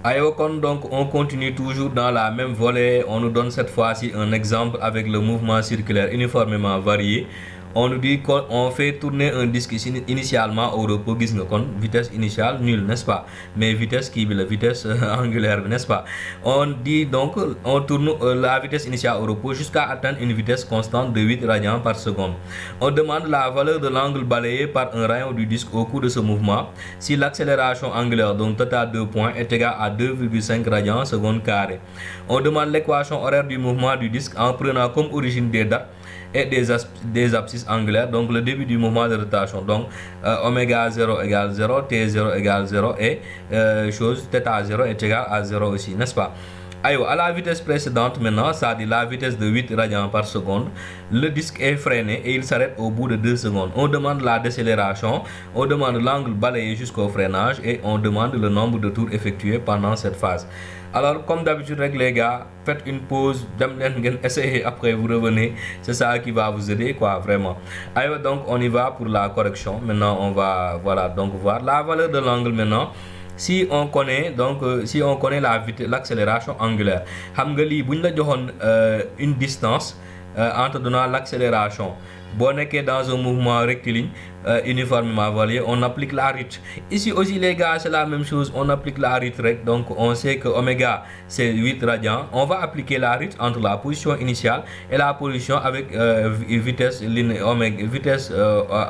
Donc on continue toujours dans la même volée. On nous donne cette fois-ci un exemple avec le mouvement circulaire uniformément varié. On nous dit qu'on fait tourner un disque initialement au repos, vitesse initiale nulle, n'est-ce pas? Mais vitesse qui est la vitesse angulaire, n'est-ce pas? On dit donc on tourne la vitesse initiale au repos jusqu'à atteindre une vitesse constante de 8 radians par seconde. On demande la valeur de l'angle balayé par un rayon du disque au cours de ce mouvement. Si l'accélération angulaire, donc totale 2 points, est égale à 2,5 radians seconde carré. On demande l'équation horaire du mouvement du disque en prenant comme origine des dates et des abscisses angulaires, donc le début du mouvement de rotation. Donc oméga 0 égale 0, t0 égale 0 et θ 0 est égal à 0 aussi, n'est-ce pas? À la vitesse précédente maintenant, c'est-à-dire la vitesse de 8 radians par seconde, le disque est freiné et il s'arrête au bout de 2 secondes. On demande la décélération, on demande l'angle balayé jusqu'au freinage et on demande le nombre de tours effectués pendant cette phase. Alors comme d'habitude les gars, faites une pause, essayez, après vous revenez, c'est ça qui va vous aider quoi, vraiment. Donc on y va pour la correction. Maintenant on va donc voir la valeur de l'angle maintenant. Si on connaît la vitesse, l'accélération angulaire, une distance entre donnant l'accélération. Bon, dans un mouvement rectiligne uniformément varié, on applique la rythme. Ici aussi les gars, c'est la même chose, on applique la rythme. Donc on sait que oméga c'est 8 radians. On va appliquer la rythme entre la position initiale et la position avec vitesse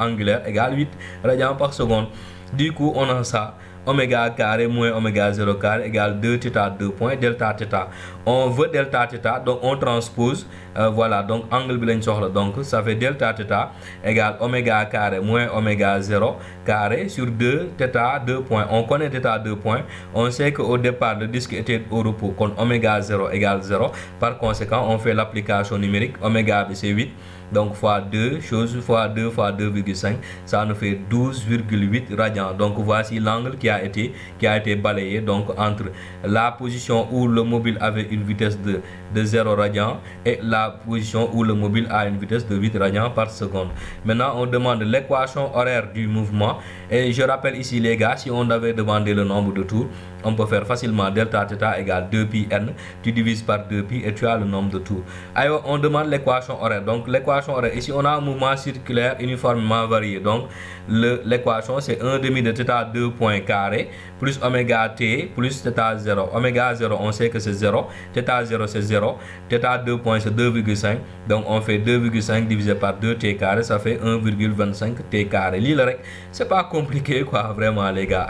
angulaire égale 8 radians par seconde. Du coup on a ça. Oméga carré moins oméga 0 carré égale 2 θ 2 points delta θ. On veut delta θ, donc on transpose, donc angle bi lañ soxla, donc ça fait delta θ égale oméga carré moins oméga 0 carré sur 2 θ 2 points. On connaît θ 2 points, on sait qu'au départ le disque était au repos, quand oméga 0 égale 0, par conséquent on fait l'application numérique, oméga c'est 8. Donc fois 2 fois 2 fois 2,5, ça nous fait 12,8 radians. Donc voici l'angle qui a été balayé, donc entre la position où le mobile avait une vitesse de 0 radians et la position où le mobile a une vitesse de 8 radians par seconde. Maintenant on demande l'équation horaire du mouvement et je rappelle ici les gars, si on avait demandé le nombre de tours, on peut faire facilement delta θ égale 2πn, tu divises par 2π et tu as le nombre de tours. Alors on demande l'équation horaire. Donc l'équation horaire, ici on a un mouvement circulaire uniformément varié. Donc l'équation c'est 1 demi de θ 2 points carré plus oméga t plus θ 0. Oméga 0 on sait que c'est 0, θ 0 c'est 0, θ 2 points c'est 2,5. Donc on fait 2,5 divisé par 2t carré, ça fait 1,25 t carré. C'est pas compliqué quoi, vraiment les gars.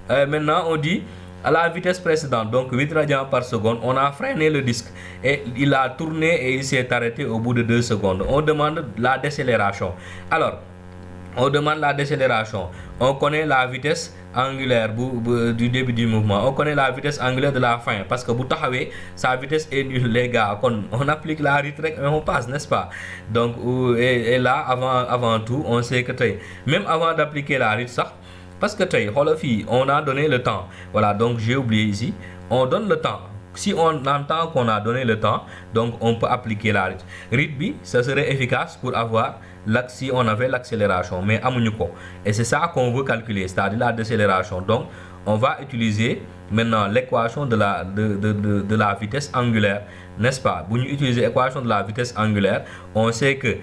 Maintenant on dit à la vitesse précédente, donc 8 radians par seconde, on a freiné le disque et il a tourné et il s'est arrêté au bout de 2 secondes. On demande la décélération. Alors on demande la décélération. On connaît la vitesse angulaire du début du mouvement. On connaît la vitesse angulaire de la fin. Parce que sa vitesse est nulle, les gars. On applique la rythme et on passe, n'est-ce pas? Donc, et là, avant tout, on sait que même avant d'appliquer la rythme, ça, parce que on a donné le temps. Voilà, donc j'ai oublié ici. On donne le temps. Si on entend qu'on a donné le temps, donc on peut appliquer la rythme. Rythme, ça serait efficace pour avoir si on avait l'accélération, mais amuñuko. Et c'est ça qu'on veut calculer, c'est-à-dire la décélération. Donc on va utiliser maintenant l'équation de la vitesse angulaire, n'est-ce pas? Pour utiliser l'équation de la vitesse angulaire, on sait que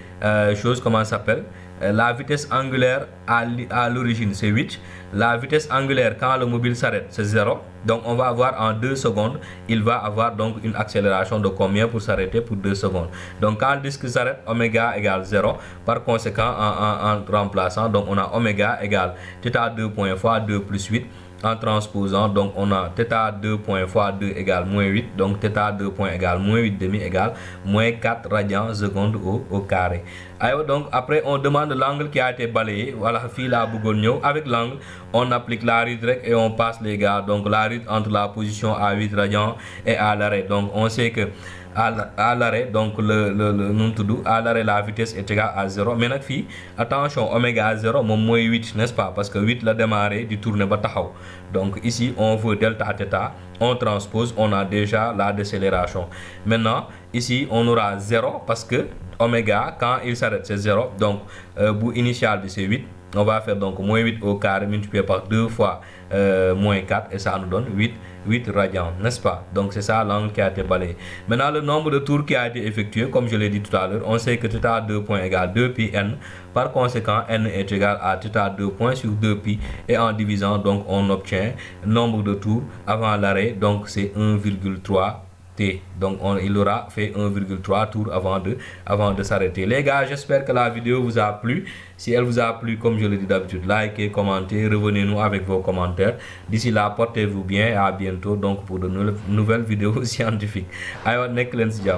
comment ça s'appelle? La vitesse angulaire à l'origine c'est 8, la vitesse angulaire quand le mobile s'arrête c'est 0, donc on va avoir en 2 secondes, il va avoir donc une accélération de combien pour s'arrêter pour 2 secondes. Donc quand le disque s'arrête, oméga égale 0, par conséquent en remplaçant, donc on a oméga égale θ 2 points fois 2 plus 8, en transposant, donc on a θ 2 points fois 2 égale moins 8, donc θ 2 points égale moins 8 demi égale moins 4 radians seconde au carré. Donc après on demande l'angle qui a été balayé. Voilà, avec l'angle on applique la rythme et on passe les gars, donc la rythme entre la position à 8 radians et à l'arrêt. Donc on sait que à l'arrêt, donc à l'arrêt la vitesse est égale à 0. Mais attention, oméga 0 moins 8, n'est-ce pas? Parce que 8 l'a démarré du tourner batahaw. Donc ici on veut delta θ, on transpose, on a déjà la décélération. Maintenant ici on aura 0 parce que oméga quand il s'arrête c'est 0, donc bout initial c'est 8. on va faire donc moins 8 au carré multiplié par 2 fois moins 4 et ça nous donne 8 radians, n'est-ce pas? Donc c'est ça l'angle qui a été balayé. Maintenant le nombre de tours qui a été effectué, comme je l'ai dit tout à l'heure, on sait que θ 2 points égale 2 pi n. Par conséquent, n est égal à θ 2 points sur 2 pi, et en divisant donc on obtient nombre de tours avant l'arrêt, donc c'est 1,3 T. Donc il aura fait 1,3 tours avant de s'arrêter. Les gars, j'espère que la vidéo vous a plu. Si elle vous a plu, comme je le dis d'habitude, likez, commentez, revenez-nous avec vos commentaires. D'ici là, portez-vous bien et à bientôt donc pour de nouvelles vidéos scientifiques. Aywa, nekk leen si jàmm.